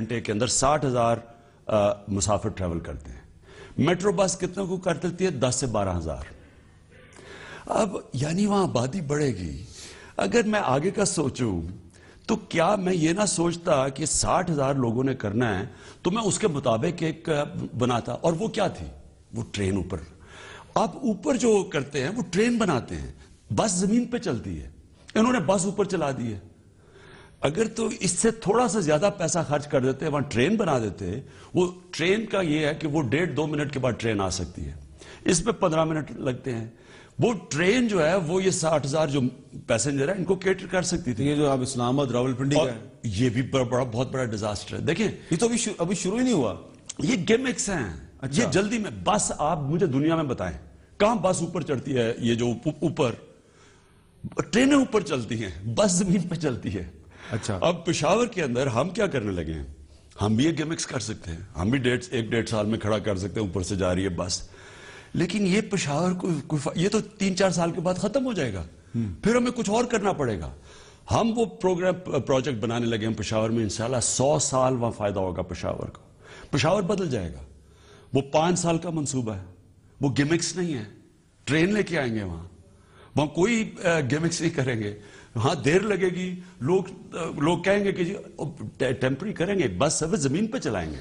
گھنٹے کے اندر 60,000 مسافر ٹریول کرتے ہیں. میٹرو بس کتنے کو کر دیتی ہے؟ 10 سے 12,000. اب یعنی وہاں آبادی بڑھے گی. اگر میں آگے کا سوچوں تو کیا میں یہ نہ سوچتا کہ 60,000 لوگوں نے کرنا ہے تو میں اس کے مطابق ایک بناتا. اور وہ کیا تھی؟ وہ ٹرین اوپر. آپ اوپر جو کرتے ہیں وہ ٹرین بناتے ہیں. بس زمین پہ چلتی ہے, انہوں نے بس اوپر چلا دی ہے. اگر تو اس سے تھوڑا سا زیادہ پیسہ خرچ کر دیتے وہاں ٹرین بنا دیتے. وہ ٹرین کا یہ ہے کہ وہ 1.5-2 منٹ کے بعد ٹرین آ سکتی ہے, اس میں 15 منٹ لگتے ہیں. وہ ٹرین جو ہے وہ یہ 60,000 جو پیسنجر ہیں ان کو کیٹر کر سکتی تھی. یہ جو آپ اسلام آباد راولپنڈی کا ہے یہ بھی بہت بڑا ڈیزاسٹر ہے. دیکھیں یہ تو ابھی شروع ہی نہیں ہوا. یہ گیمکس ہیں. یہ جلدی میں بس آپ مجھے دنیا میں بتائیں کہاں بس اوپر چڑھتی ہے؟ یہ جو اوپر ٹرینیں اوپر چلتی ہیں, بس زمین پہ چلتی ہے. اچھا اب پشاور کے اندر ہم کیا کرنے لگے ہیں؟ ہم بھی یہ گیمکس کر سکتے ہیں. ہم بھی 1.5 سال میں کھڑا کر سکتے ہیں اوپر سے جا رہی ہے بس. لیکن یہ پشاور کو یہ تو 3-4 سال کے بعد ختم ہو جائے گا. پھر ہمیں کچھ اور کرنا پڑے گا. ہم وہ پروجیکٹ بنانے لگے ہیں پشاور میں. انشاءاللہ 100 سال وہاں فائدہ ہوگا پشاور کو. پشاور بدل جائے گا. وہ 5 سال کا منصوبہ ہے. وہ گیمکس نہیں ہے. ٹرین لے کے آئیں گے وہاں کوئی گیمکس نہیں کریں گے. ہاں دیر لگے گی, لوگ کہیں گے کہ جی ٹیمپری کریں گے, بس سروس زمین پہ چلائیں گے,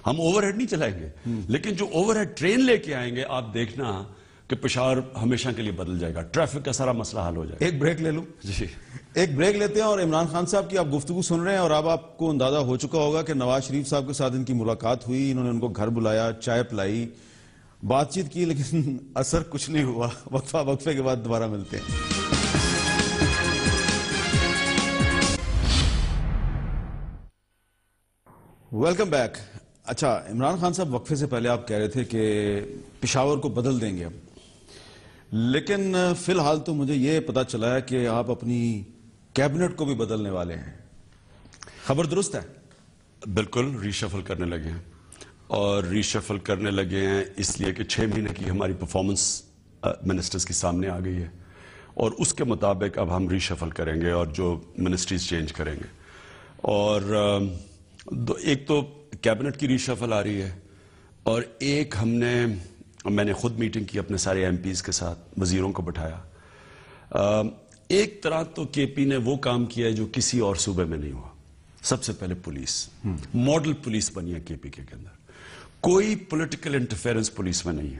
ہم اوور ہیڈ نہیں چلائیں گے. لیکن جو اوور ہیڈ ٹرین لے کے آئیں گے آپ دیکھنا کہ پشاور ہمیشہ کے لیے بدل جائے گا. ٹریفک کا سارا مسئلہ حل ہو جائے گا. ایک بریک لے لوں؟ جی ایک بریک لیتے ہیں. اور عمران خان صاحب کی آپ گفتگو سن رہے ہیں اور اب آپ کو اندازہ ہو چکا ہوگا کہ نواز شریف صاحب کے ساتھ ان کی ملاقات ہوئی, انہوں نے ان کو گھر بلایا, چائے پلائی, بات چیت کی, لیکن اثر کچھ نہیں ہوا. وقفے کے بعد دوبارہ ملتے ہیں. Welcome back. اچھا عمران خان صاحب, وقفے سے پہلے آپ کہہ رہے تھے کہ پشاور کو بدل دیں گے اب, لیکن فی الحال تو مجھے یہ پتا چلا ہے کہ آپ اپنی کیبنٹ کو بھی بدلنے والے ہیں. خبر درست ہے؟ بالکل ریشفل کرنے لگے ہیں. اور ریشفل کرنے لگے ہیں اس لیے کہ 6 مہینے کی ہماری پرفارمنس منسٹرز کی سامنے آ گئی ہے, اور اس کے مطابق اب ہم ریشفل کریں گے اور جو منسٹریز چینج کریں گے. اور ایک تو کیبنٹ کی ریشفل آ رہی ہے, اور ایک میں نے خود میٹنگ کی اپنے سارے ایم پیز کے ساتھ, وزیروں کو بٹھایا. ایک طرح تو کے پی نے وہ کام کیا ہے جو کسی اور صوبے میں نہیں ہوا. سب سے پہلے پولیس, ماڈل پولیس بنی ہے کے پی کے اندر. کوئی پولیٹیکل انٹرفیرنس پولیس میں نہیں ہے.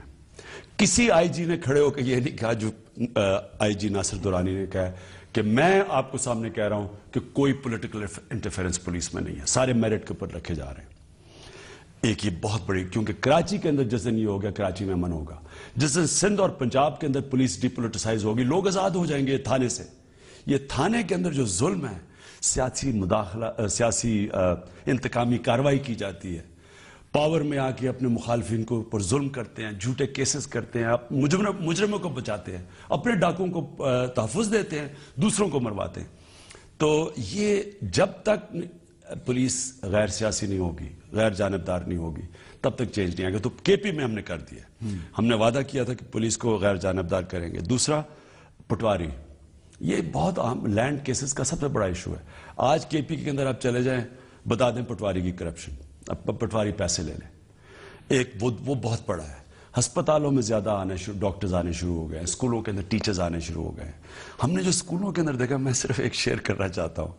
کسی آئی جی نے کھڑے ہو کے یہ نہیں کہا جو آئی جی ناصر درانی نے کہا کہ میں آپ کو سامنے کہہ رہا ہوں کہ کوئی پولیٹیکل انٹرفیرنس پولیس میں نہیں ہے, سارے میرٹ کے اوپر رکھے جا رہے ہیں. ایک یہ بہت بڑی, کیونکہ کراچی کے اندر جس دن یہ ہو گیا کراچی میں امن ہوگا. جس دن سندھ اور پنجاب کے اندر پولیس ڈی پولیٹیسائز ہوگی, لوگ آزاد ہو جائیں گے تھانے سے. یہ تھانے کے اندر جو ظلم ہے, سیاسی مداخلہ, سیاسی انتقامی کاروائی کی جاتی ہے, پاور میں آ کے اپنے مخالفین کو اوپر ظلم کرتے ہیں, جھوٹے کیسز کرتے ہیں, مجرموں کو بچاتے ہیں, اپنے ڈاکوں کو تحفظ دیتے ہیں, دوسروں کو مرواتے ہیں. تو یہ جب تک پولیس غیر سیاسی نہیں ہوگی, غیر جانبدار نہیں ہوگی, تب تک چینج نہیں آئے گا. تو کے پی میں ہم نے کر دیا. ہم نے وعدہ کیا تھا کہ پولیس کو غیر جانبدار کریں گے. دوسرا پٹواری, یہ بہت اہم لینڈ کیسز کا سب سے بڑا ایشو ہے. آج کے پی کے اندر آپ چلے جائیں, بتا دیں پٹواری کی کرپشن, اب پٹواری پیسے لے لیں. ایک وہ بہت بڑا ہے. ہسپتالوں میں زیادہ ڈاکٹرز آنے شروع ہو گئے, اسکولوں کے اندر ٹیچرز آنے شروع ہو گئے. ہم نے جو اسکولوں کے اندر دیکھا, میں صرف ایک شیئر کرنا چاہتا ہوں,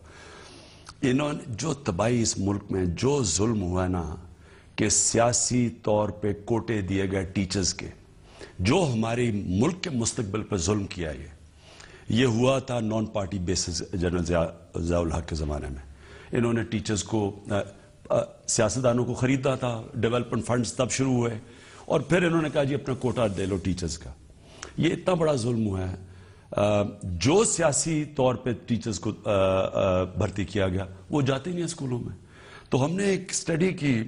انہوں نے جو تباہی اس ملک میں, جو ظلم ہوا نا کہ سیاسی طور پہ کوٹے دیے گئے ٹیچرز کے, جو ہماری ملک کے مستقبل پر ظلم کیا, یہ ہوا تھا non party basis general Zia ul Haq کے زمانے میں. انہوں نے ٹیچرز کو, سیاستدانوں کو خریدا تھا, ڈیولپمنٹ فنڈز تب شروع ہوئے, اور پھر انہوں نے کہا جی اپنا کوٹا دے لو ٹیچرز کا. یہ اتنا بڑا ظلم ہوا ہے. جو سیاسی طور پہ ٹیچرز کو بھرتی کیا گیا وہ جاتے ہی نہیں اسکولوں میں. تو ہم نے ایک سٹڈی کی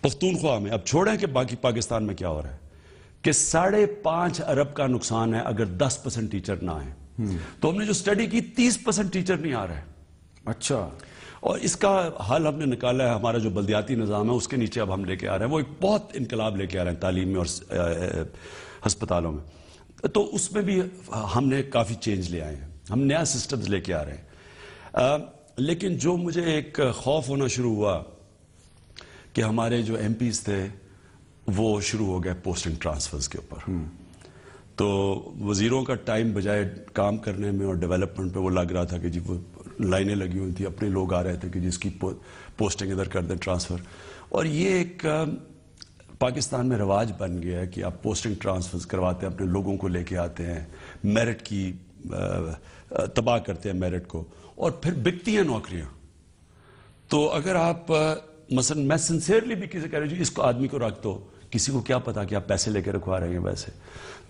پختونخوا میں, اب چھوڑیں کہ باقی پاکستان میں کیا ہو رہا ہے, کہ 5.5 ارب کا نقصان ہے اگر 10% ٹیچر نہ آئیں. تو ہم نے جو سٹڈی کی 30% ٹیچر نہیں آ رہے. اچھا. اور اس کا حل ہم نے نکالا ہے. ہمارا جو بلدیاتی نظام ہے اس کے نیچے اب ہم لے کے آ رہے ہیں, وہ ایک بہت انقلاب لے کے آ رہے ہیں تعلیم میں اور ہسپتالوں میں. تو اس میں بھی ہم نے کافی چینج لے آئے ہیں, ہم نیا سسٹمز لے کے آ رہے ہیں. لیکن جو مجھے ایک خوف ہونا شروع ہوا کہ ہمارے جو ایم پیز تھے وہ شروع ہو گئے پوسٹنگ ٹرانسفرز کے اوپر. تو وزیروں کا ٹائم بجائے کام کرنے میں اور ڈیولپمنٹ پہ وہ لگ رہا تھا کہ جی وہ لائنیں لگی ہوئی تھی, اپنے لوگ آ رہے تھے کہ جس کی پوسٹنگ ادھر کر دیں ٹرانسفر. اور یہ ایک پاکستان میں رواج بن گیا ہے کہ آپ پوسٹنگ ٹرانسفرز کرواتے ہیں, اپنے لوگوں کو لے کے آتے ہیں, میرٹ کی تباہ کرتے ہیں میرٹ کو, اور پھر بکتی ہیں نوکریاں. تو اگر آپ مثلا میں سنسیئرلی بھی کسی کہہ رہے جی اس کو آدمی کو رکھ دو, کسی کو کیا پتا کہ آپ پیسے لے کے رکھوا رہے ہیں ویسے.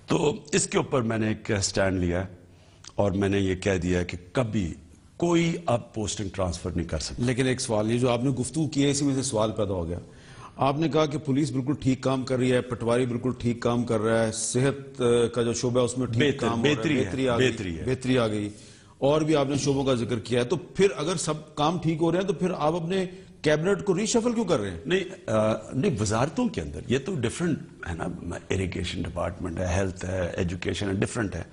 تو اس کے اوپر میں نے ایک سٹینڈ لیا ہے اور میں نے یہ کہہ دیا ہے کہ کبھی کوئی اب پوسٹنگ ٹرانسفر نہیں کر سکتا. لیکن ایک سوال, یہ جو آپ نے گفتگو کی ہے اسی میں سے سوال پیدا ہو گیا. آپ نے کہا کہ پولیس بالکل ٹھیک کام کر رہی ہے, پٹواری بالکل ٹھیک کام کر رہا ہے, صحت کا جو شعبہ ہے اس میں ٹھیک کام ہو رہا ہے, بہتری آ گئی, اور بھی آپ نے شعبوں کا ذکر کیا ہے. تو پھر اگر سب کام ٹھیک ہو رہے ہیں تو پھر آپ اپنے کیبنٹ کو ری شفل کیوں کر رہے ہیں؟ نہیں, وزارتوں کے اندر یہ تو ڈفرنٹ ہے نا, اریگیشن ڈپارٹمنٹ ہے, ہیلتھ ہے, ایجوکیشن ہے, ڈفرنٹ ہے.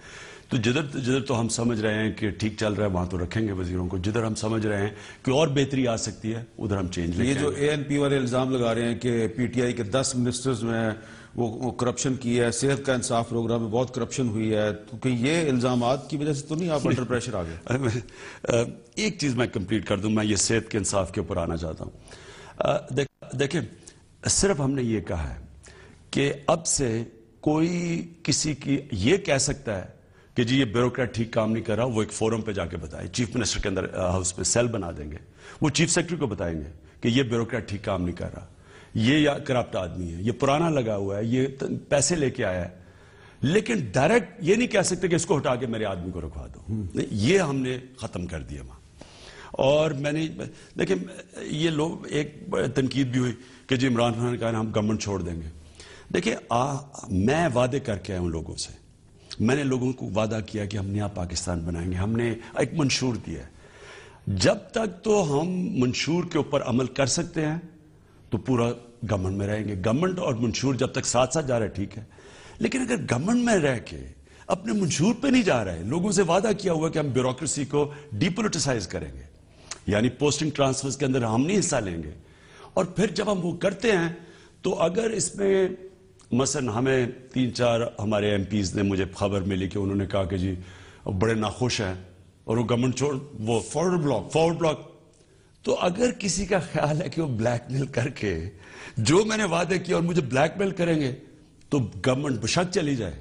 تو جدھر تو ہم سمجھ رہے ہیں کہ ٹھیک چل رہا ہے وہاں تو رکھیں گے وزیروں کو, جدھر ہم سمجھ رہے ہیں کہ اور بہتری آ سکتی ہے ادھر ہم چینج لیں گے. یہ جو اے این پی والے الزام لگا رہے ہیں کہ پی ٹی آئی کے 10 منسٹرز میں وہ کرپشن کی ہے, صحت کا انصاف پروگرام میں بہت کرپشن ہوئی ہے, تو کہ یہ الزامات کی وجہ سے تو نہیں آپ انڈر پریشر آ گئے؟ ایک چیز میں کمپلیٹ کر دوں, میں یہ صحت کے انصاف کے اوپر آنا چاہتا ہوں. دیکھیں, صرف ہم نے یہ کہا ہے کہ اب سے کوئی کسی کی یہ کہہ سکتا ہے کہ جی یہ بیوروکریٹ ٹھیک کام نہیں کر رہا, وہ ایک فورم پہ جا کے بتائے, چیف منسٹر کے اندر ہاؤس میں سیل بنا دیں گے, وہ چیف سیکرٹری کو بتائیں گے کہ یہ بیوروکریٹ ٹھیک کام نہیں کر رہا, یہ کرپٹ آدمی ہے, یہ پرانا لگا ہوا ہے, یہ پیسے لے کے آیا ہے. لیکن ڈائریکٹ یہ نہیں کہہ سکتے کہ اس کو ہٹا کے میرے آدمی کو رکھوا دو. یہ ہم نے ختم کر دیا وہاں. اور میں نے دیکھیں یہ لوگ ایک تنقید بھی ہوئی کہ جی عمران خان نے کہا ہم گورنمنٹ چھوڑ دیں گے. دیکھیں میں وعدے کر کے آیا ہوں لوگوں سے, میں نے لوگوں کو وعدہ کیا کہ ہم نیا پاکستان بنائیں گے, ہم نے ایک منشور دیا ہے. جب تک تو ہم منشور کے اوپر عمل کر سکتے ہیں تو پورا گورنمنٹ میں رہیں گے. گورنمنٹ اور منشور جب تک ساتھ ساتھ جا رہے ٹھیک ہے, لیکن اگر گورنمنٹ میں رہ کے اپنے منشور پہ نہیں جا رہے, لوگوں سے وعدہ کیا ہوا کہ ہم بیوروکریسی کو ڈی پولیٹیسائز کریں گے, یعنی پوسٹنگ ٹرانسفرز کے اندر ہم نہیں حصہ لیں گے, اور پھر جب ہم وہ کرتے ہیں تو اگر اس میں مثلا ہمیں 3-4 ہمارے ایم پیز نے مجھے خبر ملی کہ انہوں نے کہا کہ جی بڑے ناخوش ہیں اور وہ گورنمنٹ چھوڑ وہ فارورڈ بلاک, تو اگر کسی کا خیال ہے کہ وہ بلیک میل کر کے جو میں نے وعدے کیا اور مجھے بلیک میل کریں گے تو گورنمنٹ بشک چلی جائے.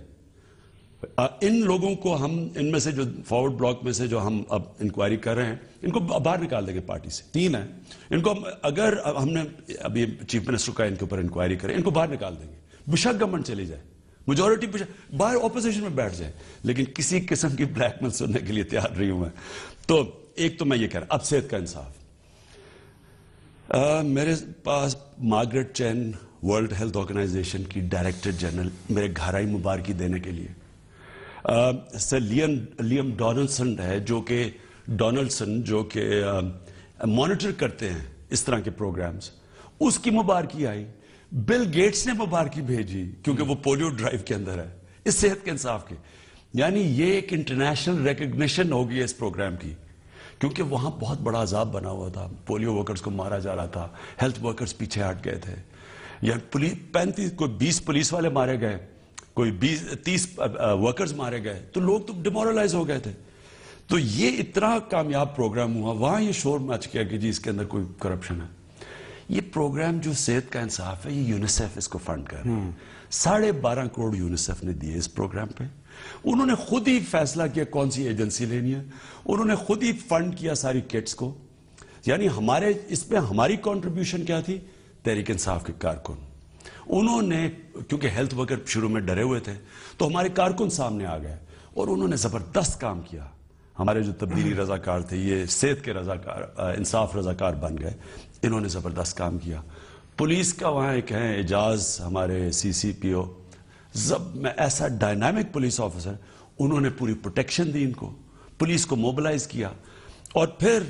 ان لوگوں کو ہم ان میں سے جو فارورڈ بلاک میں سے جو ہم اب انکوائری کر رہے ہیں ان کو باہر نکال دیں گے پارٹی سے. 3 ہیں ان کو, اگر ہم نے ابھی چیف منسٹر کا ان کے اوپر انکوائری کریں, ان کو باہر نکال دیں گے, بشک گورنمنٹ چلی جائے, میجورٹی باہر اپوزیشن میں بیٹھ جائے, لیکن کسی قسم کی بلیک میل سننے کے لیے تیار نہیں ہوں میں. تو ایک تو میں یہ کہہ رہا, اب صحت کا انصاف. میرے پاس مارگریٹ چین ورلڈ ہیلتھ آرگنائزیشن کی ڈائریکٹر جنرل میرے گھر آئی مبارکی دینے کے لیے. سر لیم ڈونلڈسن ہے جو کہ مانیٹر کرتے ہیں اس طرح کے پروگرامز, اس کی مبارکی آئی. بل گیٹس نے مبارکی بھیجی کیونکہ وہ پولیو ڈرائیو کے اندر ہے اس صحت کے انصاف کے. یعنی یہ ایک انٹرنیشنل ریکگنیشن ہوگی اس پروگرام کی, کیونکہ وہاں بہت بڑا عذاب بنا ہوا تھا, پولیو ورکرز کو مارا جا رہا تھا, ہیلتھ ورکرز پیچھے ہٹ گئے تھے, یا 20 پولیس والے مارے گئے, کوئی 30 ورکرز مارے گئے, تو لوگ تو ڈیمورلائز ہو گئے تھے. تو یہ اتنا کامیاب پروگرام ہوا, وہاں یہ شور مچ گیا کہ جی اس کے اندر کوئی کرپشن ہے. یہ پروگرام جو صحت کا انصاف ہے یہ یونیسیف اس کو فنڈ کر رہا ہے. 12.5 کروڑ یونیسیف نے دیے اس پروگرام پہ. انہوں نے خود ہی فیصلہ کیا کون سی ایجنسی لینی ہے, انہوں نے خود ہی فنڈ کیا ساری کٹس کو. یعنی ہمارے اس پہ ہماری کنٹریبیوشن کیا تھی, تحریک انصاف کے کارکن. انہوں نے کیونکہ ہیلتھ ورکر شروع میں ڈرے ہوئے تھے تو ہمارے کارکن سامنے آ گئے اور انہوں نے زبردست کام کیا. ہمارے جو تبدیلی رضاکار تھے یہ صحت کے رضاکار, انصاف رضاکار بن گئے. انہوں نے زبردست کام کیا. پولیس کا وہاں ایک ہے اعجاز, ہمارے CCPO, میں ایسا ڈائنامک پولیس آفیسر, انہوں نے پوری پروٹیکشن دی ان کو, پولیس کو موبلائز کیا, اور پھر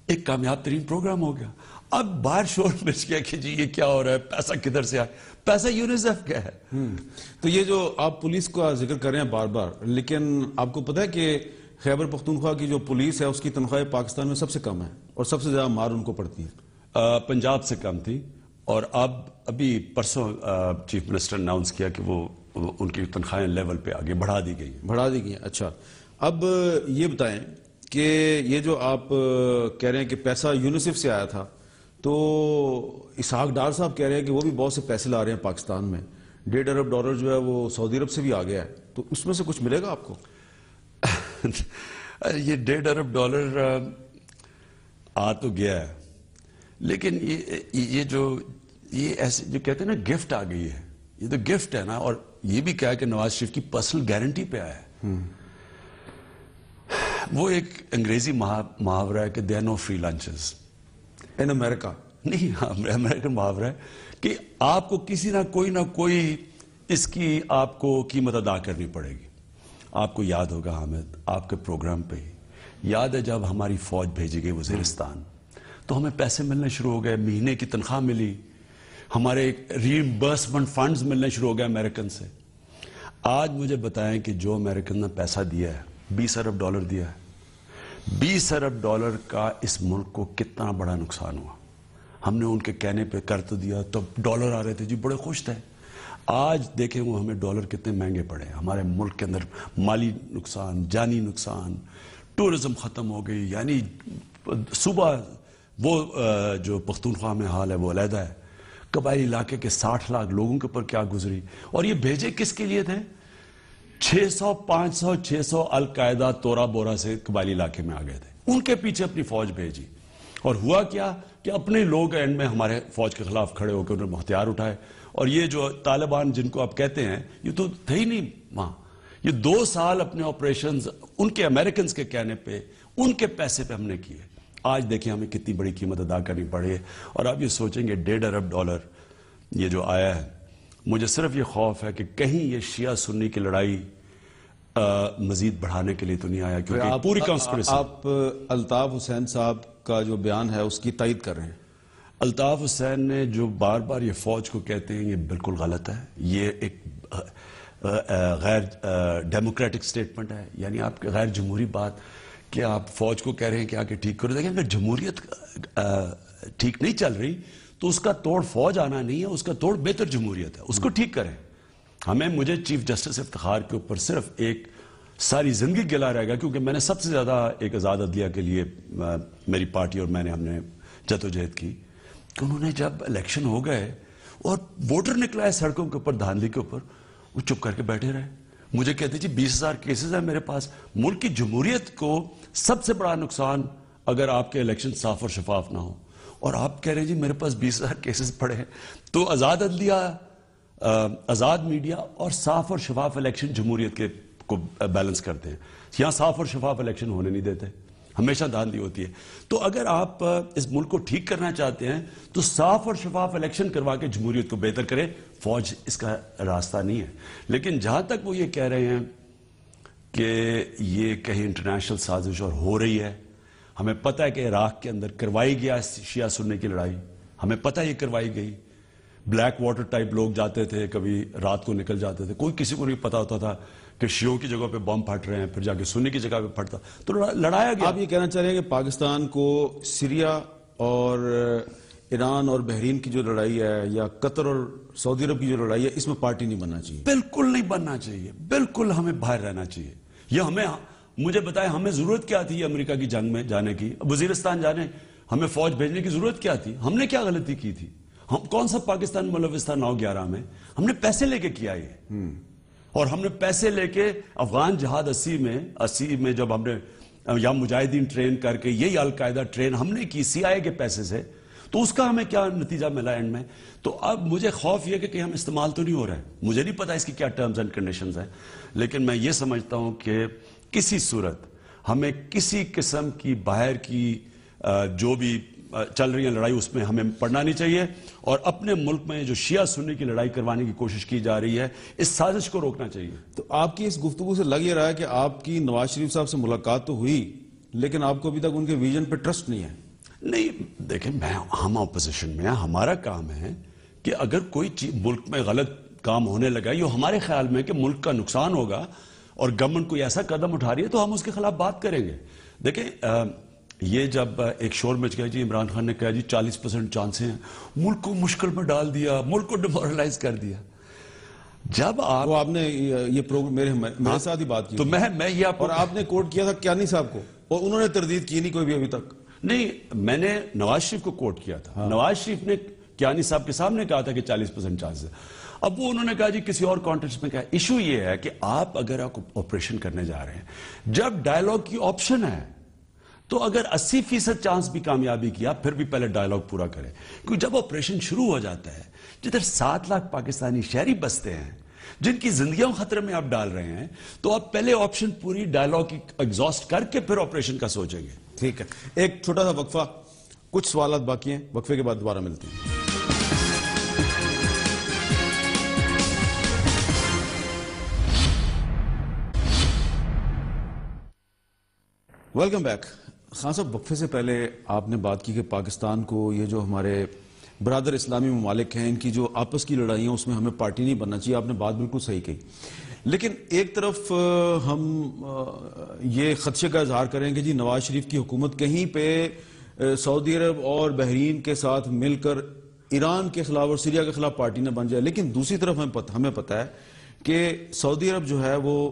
ایک کامیاب ترین پروگرام ہو گیا. اب باہر شور مچ گیا کہ جی یہ کیا ہو رہا ہے, پیسہ کدھر سے آئے, پیسہ یونیسیف کا ہے. تو یہ جو آپ پولیس کا ذکر کر رہے ہیں بار بار, لیکن آپ کو پتا ہے کہ خیبر پختونخوا کی جو پولیس ہے اس کی تنخواہیں پاکستان میں سب سے کم ہے اور سب سے زیادہ مار ان کو پڑتی ہے. پنجاب سے کم تھی اور ابھی پرسوں چیف منسٹر نے اناؤنس کیا کہ وہ ان کی تنخواہیں لیول پہ آگے بڑھا دی گئی ہیں. اچھا اب یہ بتائیں کہ یہ جو آپ کہہ رہے ہیں کہ پیسہ یونیسیف سے آیا تھا تو اسحاق ڈار صاحب کہہ رہے ہیں کہ وہ بھی بہت سے پیسے لا رہے ہیں پاکستان میں. $1.5 ارب جو ہے وہ سعودی عرب سے بھی آ گیا ہے, تو اس میں سے کچھ ملے گا آپ کو؟ یہ $1.5 ارب آ تو گیا ہے, لیکن یہ ایسے جو کہتے ہیں نا گفٹ آ گئی ہے, یہ تو گفٹ ہے نا. اور یہ بھی کہا کہ نواز شریف کی پرسنل گارنٹی پہ آیا ہے. وہ ایک انگریزی محاورہ ہے کہ there are no free lunches ان امریکہ. نہیں, امریکن محاورہ ہے کہ آپ کو کسی نہ کوئی اس کی آپ کو قیمت ادا کرنی پڑے گی. آپ کو یاد ہوگا حامد, آپ کے پروگرام پہ ہی یاد ہے جب ہماری فوج بھیجی گئی وزیرستان تو ہمیں پیسے ملنے شروع ہو گئے, مہینے کی تنخواہ ملی, ہمارے ریمبرسمنٹ فنڈز ملنے شروع ہو گئے امریکن سے. آج مجھے بتائیں کہ جو امریکن نے پیسہ دیا ہے $20 ارب دیا ہے, $20 ارب کا اس ملک کو کتنا بڑا نقصان ہوا. ہم نے ان کے کہنے پہ کر تو دیا, تو ڈالر آ رہے تھے جی, بڑے خوش تھے. آج دیکھیں وہ ہمیں ڈالر کتنے مہنگے پڑے. ہمارے ملک کے اندر مالی نقصان, جانی نقصان, ٹورزم ختم ہو گئی. یعنی صبح وہ جو پختونخوا میں حال ہے وہ علیحدہ ہے, قبائلی علاقے کے 60 لاکھ لوگوں کے اوپر کیا گزری. اور یہ بھیجے کس کے لیے تھے؟ 600 القاعدہ تورا بورا سے قبائلی علاقے میں آ گئے تھے, ان کے پیچھے اپنی فوج بھیجی. اور ہوا کیا کہ اپنے لوگ اینڈ میں ہمارے فوج کے خلاف کھڑے ہو کے انہوں نے ہتھیار اٹھائے. اور یہ جو طالبان جن کو آپ کہتے ہیں یہ تو تھے ہی نہیں وہاں. یہ 2 سال اپنے آپریشنز ان کے امریکنز کے کہنے پہ ان کے پیسے پہ ہم نے کیے. آج دیکھیں ہمیں کتنی بڑی قیمت ادا کرنی پڑی ہے. اور آپ یہ سوچیں گے $1.5 ارب یہ جو آیا ہے, مجھے صرف یہ خوف ہے کہ کہیں یہ شیعہ سنی کی لڑائی مزید بڑھانے کے لیے تو نہیں آیا, کیونکہ پوری کانسپریسی. آپ الطاف حسین صاحب کا جو بیان ہے اس کی تائید کر رہے ہیں؟ الطاف حسین نے جو بار بار یہ فوج کو کہتے ہیں یہ بالکل غلط ہے. یہ ایک غیر ڈیموکریٹک سٹیٹمنٹ ہے, یعنی آپ کے غیر جمہوری بات کہ آپ فوج کو کہہ رہے ہیں کہ آگے ٹھیک کرو. دیکھیں اگر جمہوریت ٹھیک نہیں چل رہی تو اس کا توڑ فوج آنا نہیں ہے, اس کا توڑ بہتر جمہوریت ہے, اس کو ٹھیک کریں. مجھے چیف جسٹس افتخار کے اوپر صرف ایک ساری زندگی گلا رہے گا, کیونکہ میں نے سب سے زیادہ ایک آزاد عدلیہ کے لیے میری پارٹی اور ہم نے جدوجہد کی, کہ انہوں نے جب الیکشن ہو گئے اور ووٹر نکلا ہے سڑکوں کے اوپر دھاندلی کے اوپر, وہ چپ کر کے بیٹھے رہے. مجھے کہتے جی 20,000 کیسز ہیں میرے پاس. ملک کی جمہوریت کو سب سے بڑا نقصان اگر آپ کے الیکشن صاف اور شفاف نہ ہو, اور آپ کہہ رہے ہیں جی میرے پاس 20,000 کیسز پڑے ہیں. تو آزاد عدلیہ, آزاد میڈیا اور صاف اور شفاف الیکشن جمہوریت کے کو بیلنس کرتے ہیں. یہاں صاف اور شفاف الیکشن ہونے نہیں دیتے, ہمیشہ دھاندلی ہوتی ہے. تو اگر آپ اس ملک کو ٹھیک کرنا چاہتے ہیں تو صاف اور شفاف الیکشن کروا کے جمہوریت کو بہتر کریں. فوج اس کا راستہ نہیں ہے. لیکن جہاں تک وہ یہ کہہ رہے ہیں کہ یہ کہیں انٹرنیشنل سازش اور ہو رہی ہے, ہمیں پتہ ہے کہ عراق کے اندر کروائی گیا شیعہ سنی کی لڑائی, ہمیں پتہ ہے یہ کروائی گئی. بلیک واٹر ٹائپ لوگ جاتے تھے, کبھی رات کو نکل جاتے تھے, کوئی کسی کو نہیں پتا ہوتا تھا کہ شیعوں کی جگہ پہ بم پھٹ رہے ہیں, پھر جا کے سنی کی جگہ پہ پھٹتا, تو لڑایا گیا. آپ یہ کہنا چاہ رہے ہیں کہ پاکستان کو سیریا اور ایران اور بحرین کی جو لڑائی ہے یا قطر اور سعودی عرب کی جو لڑائی ہے اس میں پارٹی نہیں بننا چاہیے؟ بالکل نہیں بننا چاہیے, بالکل ہمیں باہر رہنا چاہیے. یہ مجھے بتائیں ہمیں ضرورت کیا تھی امریکہ کی جنگ میں جانے کی, وزیرستان جانے, ہمیں فوج بھیجنے کی ضرورت کیا تھی؟ ہم نے کیا غلطی کی تھی؟ ہم کون سا پاکستان ملوث تھا 9/11 میں؟ ہم نے پیسے لے کے کیا یہ, اور ہم نے پیسے لے کے افغان جہاد 80 میں جب ہم نے یا مجاہدین ٹرین کر کے یہی القاعدہ ٹرین ہم نے کی CIA کے پیسے سے, تو اس کا ہمیں کیا نتیجہ ملا اینڈ میں؟ تو اب مجھے خوف یہ کہ ہم استعمال تو نہیں ہو رہے ہیں. مجھے نہیں پتا اس کی کیا ٹرمز اینڈ کنڈیشنز ہیں, لیکن میں یہ سمجھتا ہوں کہ کسی صورت ہمیں کسی قسم کی باہر کی جو بھی چل رہی ہے لڑائی اس میں ہمیں پڑھنا نہیں چاہیے, اور اپنے ملک میں جو شیعہ سنی کی لڑائی کروانے کی کوشش کی جا رہی ہے اس سازش کو روکنا چاہیے. تو آپ کی اس گفتگو سے لگ یہ رہا ہے کہ آپ کی نواز شریف صاحب سے ملاقات تو ہوئی لیکن آپ کو ابھی تک ان کے ویژن پہ ٹرسٹ نہیں ہے؟ نہیں, دیکھیں ہم اپوزیشن میں ہیں, ہمارا کام ہے کہ اگر کوئی چیز ملک میں غلط کام ہونے لگا, یہ ہمارے خیال میں کہ ملک کا نقصان ہوگا, اور گورنمنٹ کوئی ایسا قدم اٹھا رہی ہے تو ہم اس کے خلاف بات کریں گے. دیکھیں یہ جب ایک شور مچ گیا جی، عمران خان نے کہا جی 40% چانسیں ہیں، ملک کو مشکل میں ڈال دیا، ملک کو ڈیمورلائز کر دیا. جب آپ نے یہ پروگرام میرے ساتھ ہی بات کی تو میں یہ اور آپ نے کوٹ کیا تھا کیانی صاحب کو، اور انہوں نے تردید کی نہیں کوئی بھی ابھی تک. نہیں، میں نے نواز شریف کو کوٹ کیا تھا. نواز شریف نے کیانی صاحب کے سامنے کہا تھا کہ 40% چانس ہے. اب وہ انہوں نے کہا جی کسی اور کانٹیکسٹ میں کہا. ایشو یہ ہے کہ آپ اگر آپریشن کرنے جا رہے ہیں، جب ڈائیلاگ کی آپشن ہے تو اگر 80% چانس بھی کامیابی کیا پھر بھی پہلے ڈائیلاگ پورا کریں. کیونکہ جب آپریشن شروع ہو جاتا ہے، جدھر 7 لاکھ پاکستانی شہری بستے ہیں جن کی زندگیوں خطرے میں آپ ڈال رہے ہیں، تو آپ پہلے آپشن پوری ڈائیلاگ کی ایگزاسٹ کر کے پھر آپریشن کا سوچیں گے. ٹھیک ہے، ایک چھوٹا سا وقفہ، کچھ سوالات باقی ہیں، وقفے کے بعد دوبارہ ملتے ہیں. Welcome back. خان صاحب، وقفے سے پہلے آپ نے بات کی کہ پاکستان کو یہ جو ہمارے برادر اسلامی ممالک ہیں ان کی جو آپس کی لڑائیاں اس میں ہمیں پارٹی نہیں بننا چاہیے. آپ نے بات بالکل صحیح کہی، لیکن ایک طرف ہم یہ خدشے کا اظہار کریں کہ جی نواز شریف کی حکومت کہیں پہ سعودی عرب اور بحرین کے ساتھ مل کر ایران کے خلاف اور سیریا کے خلاف پارٹی نہ بن جائے. لیکن دوسری طرف ہمیں پتہ ہے کہ سعودی عرب جو ہے وہ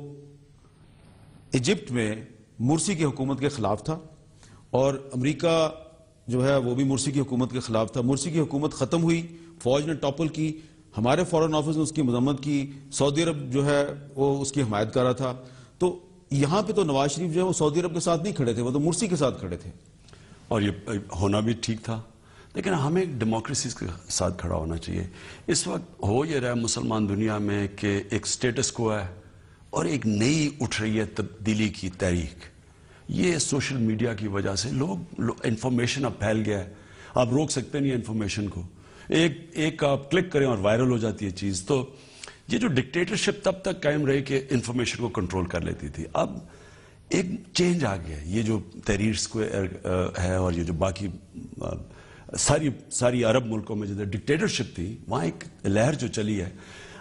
ایجپٹ میں مرسی کی حکومت کے خلاف تھا اور امریکہ جو ہے وہ بھی مرسی کی حکومت کے خلاف تھا. مرسی کی حکومت ختم ہوئی، فوج نے ٹاپل کی، ہمارے فورن آفس نے اس کی مذمت کی، سعودی عرب جو ہے وہ اس کی حمایت کر رہا تھا. تو یہاں پہ تو نواز شریف جو ہے وہ سعودی عرب کے ساتھ نہیں کھڑے تھے، وہ تو مرسی کے ساتھ کھڑے تھے. اور یہ ہونا بھی ٹھیک تھا، لیکن ہمیں ڈیموکریسی کے ساتھ کھڑا ہونا چاہیے. اس وقت ہو یہ رہا ہے مسلمان دنیا میں کہ ایک سٹیٹس کو ہے اور ایک نئی اٹھ رہی ہے تبدیلی کی تحریک. یہ سوشل میڈیا کی وجہ سے لوگ انفارمیشن اب پھیل گیا ہے، آپ روک سکتے نہیں انفارمیشن کو. ایک آپ کلک کریں اور وائرل ہو جاتی ہے چیز. تو یہ جو ڈکٹیٹرشپ تب تک قائم رہی کہ انفارمیشن کو کنٹرول کر لیتی تھی، اب ایک چینج آ گیا. یہ جو تحریر اسکوائر ہے اور یہ جو باقی ساری عرب ملکوں میں جدھر ڈکٹیٹرشپ تھی وہاں ایک لہر جو چلی ہے،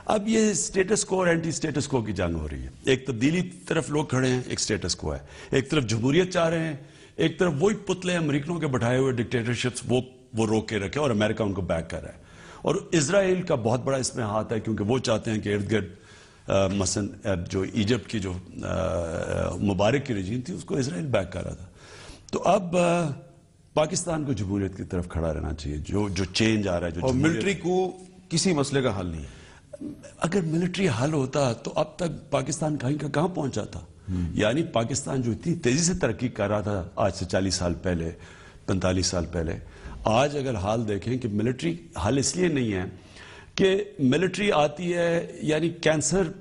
اب یہ سٹیٹس کو اور اینٹی سٹیٹس کو کی جنگ ہو رہی ہے. ایک تبدیلی طرف لوگ کھڑے ہیں، ایک سٹیٹس کو ہے. ایک طرف جمہوریت چاہ رہے ہیں، ایک طرف وہی پتلے امریکنوں کے بٹھائے ہوئے ڈکٹیٹرشپس وہ روک کے رکھے اور امریکہ ان کو بیک کر رہا ہے. اور اسرائیل کا بہت بڑا اس میں ہاتھ ہے، کیونکہ وہ چاہتے ہیں کہ ارد گرد مثلا جو ایجپٹ کی جو مبارک کی رجیم تھی اس کو اسرائیل بیک کر رہا تھا. تو اب پاکستان کو جمہوریت کی طرف کھڑا رہنا چاہیے. جو چینج آ رہا ہے، اور ملٹری کو کسی مسئلے کا حل نہیں ہے. اگر ملٹری حل ہوتا تو اب تک پاکستان کہیں کا کہاں پہنچا تھا. یعنی پاکستان جو اتنی تیزی سے ترقی کر رہا تھا آج سے 40 سال پہلے، 45 سال پہلے، آج اگر حال دیکھیں کہ ملٹری حل اس لیے نہیں ہے کہ ملٹری آتی ہے، یعنی کینسر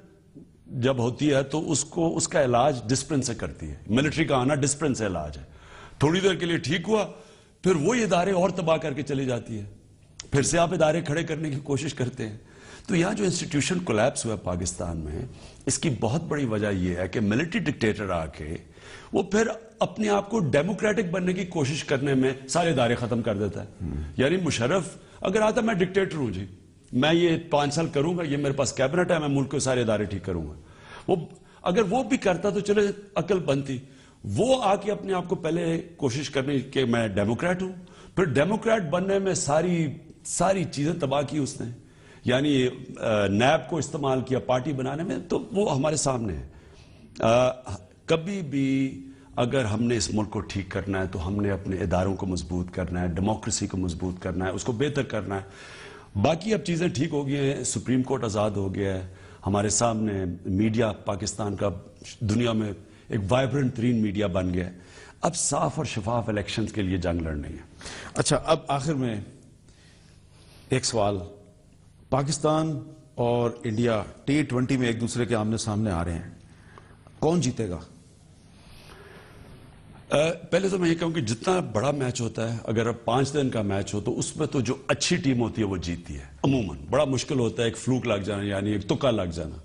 جب ہوتی ہے تو اس کا علاج ڈسپلن سے کرتی ہے. ملٹری کا آنا ڈسپلن سے علاج ہے. تھوڑی دیر کے لیے ٹھیک ہوا، پھر وہی ادارے اور تباہ کر کے چلی جاتی ہے، پھر سے آپ ادارے کھڑے کرنے کی کوشش کرتے ہیں. تو یہاں جو انسٹیٹیوشن کولیپس ہوا ہے پاکستان میں، اس کی بہت بڑی وجہ یہ ہے کہ ملٹری ڈکٹیٹر آ کے وہ پھر اپنے آپ کو ڈیموکریٹک بننے کی کوشش کرنے میں سارے ادارے ختم کر دیتا ہے. یعنی مشرف اگر آتا میں ڈکٹیٹر ہوں جی، میں یہ 5 سال کروں گا، یہ میرے پاس کیبنٹ ہے، میں ملک کے سارے ادارے ٹھیک کروں گا. اگر وہ بھی کرتا تو چلے عقل بنتی. وہ آ کے اپنے آپ کو پہلے کوشش کرنے کہ میں ڈیموکریٹ ہوں، پھر ڈیموکریٹ بننے میں ساری چیزیں تباہ کی اس نے. یعنی نیب کو استعمال کیا پارٹی بنانے میں. تو وہ ہمارے سامنے ہے. کبھی بھی اگر ہم نے اس ملک کو ٹھیک کرنا ہے تو ہم نے اپنے اداروں کو مضبوط کرنا ہے، ڈیموکریسی کو مضبوط کرنا ہے، اس کو بہتر کرنا ہے. باقی اب چیزیں ٹھیک ہو گئی ہیں، سپریم کورٹ آزاد ہو گیا ہے، ہمارے سامنے میڈیا پاکستان کا دنیا میں ایک وائبرنٹ ترین میڈیا بن گیا ہے. اب صاف اور شفاف الیکشنز کے لیے جنگ لڑنی ہے. اچھا، اب آخر میں ایک سوال. پاکستان اور انڈیا T20 میں ایک دوسرے کے آمنے سامنے آ رہے ہیں، کون جیتے گا؟ پہلے تو میں یہ کہوں کہ جتنا بڑا میچ ہوتا ہے، اگر اب 5 دن کا میچ ہو تو اس میں تو جو اچھی ٹیم ہوتی ہے وہ جیتتی ہے عموماً. بڑا مشکل ہوتا ہے ایک فلوک لگ جانا، یعنی ایک تکا لگ جانا.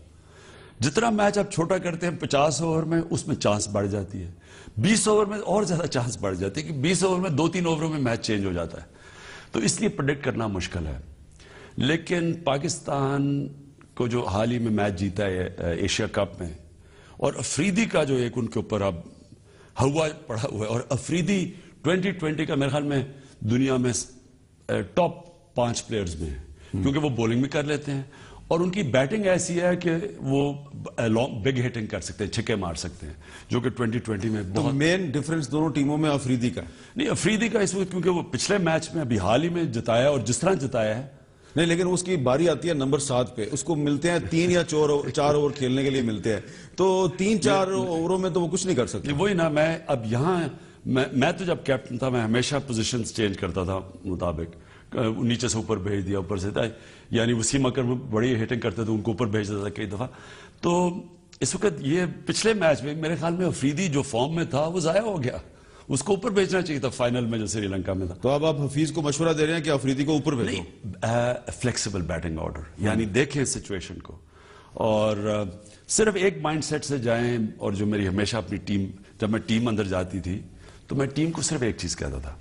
جتنا میچ آپ چھوٹا کرتے ہیں 50 اوور میں، اس میں چانس بڑھ جاتی ہے. 20 اوور میں اور زیادہ چانس بڑھ جاتی ہے کہ 20 اوور میں 2-3 اووروں میں میچ چینج ہو جاتا ہے. تو اس لیے پریڈکٹ کرنا مشکل ہے. لیکن پاکستان کو جو حال ہی میں میچ جیتا ہے ایشیا کپ میں، اور افریدی کا جو ایک ان کے اوپر اب ہوا پڑا ہوا ہے، اور افریدی 2020 کا میرے خیال میں دنیا میں ٹاپ 5 پلیئرز میں ہیں، کیونکہ وہ بولنگ بھی کر لیتے ہیں اور ان کی بیٹنگ ایسی ہے کہ وہ بگ ہٹنگ کر سکتے ہیں، چھکے مار سکتے ہیں، جو کہ 2020 میں تو بہت مین ڈیفرنس دونوں ٹیموں میں افریدی کا ہے؟ نہیں، افریدی کا اس وقت کیونکہ وہ پچھلے میچ میں ابھی حال ہی میں جتایا اور جس طرح جتایا ہے، نہیں لیکن اس کی باری آتی ہے نمبر 7 پہ، اس کو ملتے ہیں 3 یا 4 اوور کھیلنے کے لیے ملتے ہیں، تو 3-4 اووروں میں تو وہ کچھ نہیں کر سکتے۔ وہی نا، میں اب یہاں میں تو جب کیپٹن تھا میں ہمیشہ پوزیشنز چینج کرتا تھا مطابق، نیچے سے اوپر بھیج دیا، اوپر سے یعنی وسیم اکرم میں بڑی ہٹنگ کرتے تھے، ان کو اوپر بھیج دیتا تھا کئی دفعہ۔ تو اس وقت یہ پچھلے میچ میں میرے خیال میں افریدی جو فارم میں تھا وہ ضائع ہو گیا، اس کو اوپر بھیجنا چاہیے تھا فائنل میں جو سری لنکا میں تھا۔ تو اب آپ حفیظ کو مشورہ دے رہے ہیں کہ افریدی کو اوپر بھیجو؟ فلیکسیبل بیٹنگ آرڈر، یعنی دیکھیں سچویشن کو اور صرف ایک مائنڈ سیٹ سے جائیں، اور جو میری ہمیشہ اپنی ٹیم، جب میں ٹیم اندر جاتی تھی تو میں ٹیم کو صرف ایک چیز کہتا تھا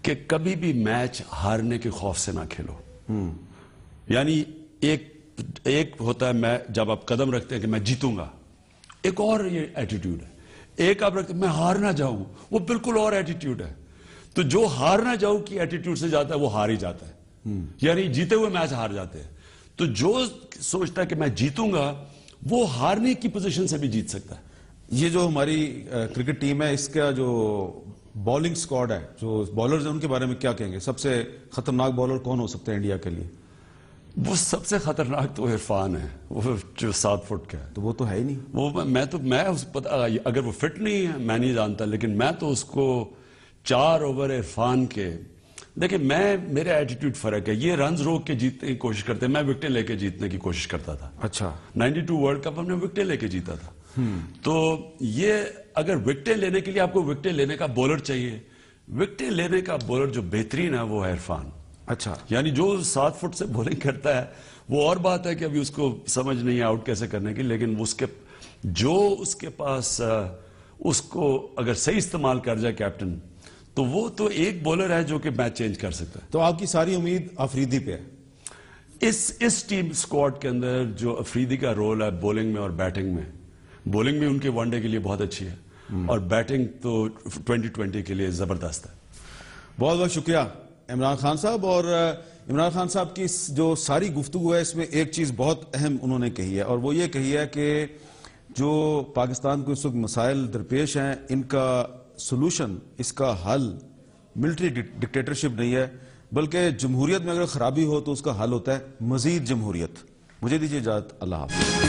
کہ کبھی بھی میچ ہارنے کے خوف سے نہ کھیلو، یعنی ایک ہوتا ہے میں جب آپ قدم رکھتے ہیں کہ میں جیتوں گا، ایک اور یہ ایٹیٹیوڈ ہے، ایک آپ رکھتے ہیں میں ہار نہ جاؤں، وہ بالکل اور ایٹیٹیوڈ ہے۔ تو جو ہار نہ جاؤں کی ایٹیٹیوڈ سے جاتا ہے وہ ہار ہی جاتا ہے، یعنی جیتے ہوئے میچ ہار جاتے ہیں۔ تو جو سوچتا ہے کہ میں جیتوں گا وہ ہارنے کی پوزیشن سے بھی جیت سکتا ہے۔ یہ جو ہماری کرکٹ ٹیم ہے، اس کا جو بالنگ سکواڈ ہے، جو بالرز ہیں، ان کے بارے میں کیا کہیں گے؟ سب سے خطرناک بالر کون ہو سکتے ہیں انڈیا کے لیے؟ وہ سب سے خطرناک تو عرفان ہے، وہ جو 7 فٹ کا ہے۔ تو وہ تو ہے ہی نہیں۔ وہ میں اگر وہ فٹ نہیں ہے میں نہیں جانتا، لیکن میں تو اس کو 4 اوور عرفان کے، دیکھیں میرا ایٹیٹیوڈ فرق ہے، یہ رنز روک کے جیتنے کی کوشش کرتے ہیں، میں وکٹیں لے کے جیتنے کی کوشش کرتا تھا۔ اچھا، 92 ورلڈ کپ ہم نے وکٹیں لے کے جیتا تھا۔ تو یہ اگر وکٹیں لینے کے لیے آپ کو وکٹیں لینے کا بولر چاہیے، وکٹیں لینے کا بولر جو بہترین ہے وہ ہے عرفان۔ اچھا، یعنی جو 7 فٹ سے بولنگ کرتا ہے، وہ اور بات ہے کہ ابھی اس کو سمجھ نہیں ہے آؤٹ کیسے کرنے کی، لیکن اس کے پاس اس کو اگر صحیح استعمال کر جائے کیپٹن، تو وہ تو ایک بولر ہے جو کہ میچ چینج کر سکتا ہے۔ تو آپ کی ساری امید افریدی پہ ہے؟ اس ٹیم سکواڈ کے اندر جو افریدی کا رول ہے بولنگ میں اور بیٹنگ میں، بولنگ بھی ان کے ون ڈے کے لیے بہت اچھی ہے اور بیٹنگ تو 2020 کے لیے زبردست ہے۔ بہت بہت شکریہ عمران خان صاحب۔ اور عمران خان صاحب کی جو ساری گفتگو ہے، اس میں ایک چیز بہت اہم انہوں نے کہی ہے، اور وہ یہ کہی ہے کہ جو پاکستان کو اس وقت مسائل درپیش ہیں، ان کا سلوشن، اس کا حل ملٹری ڈکٹیٹرشپ نہیں ہے، بلکہ جمہوریت میں اگر خرابی ہو تو اس کا حل ہوتا ہے مزید جمہوریت۔ مجھے دیجیے اجازت، اللہ حافظ۔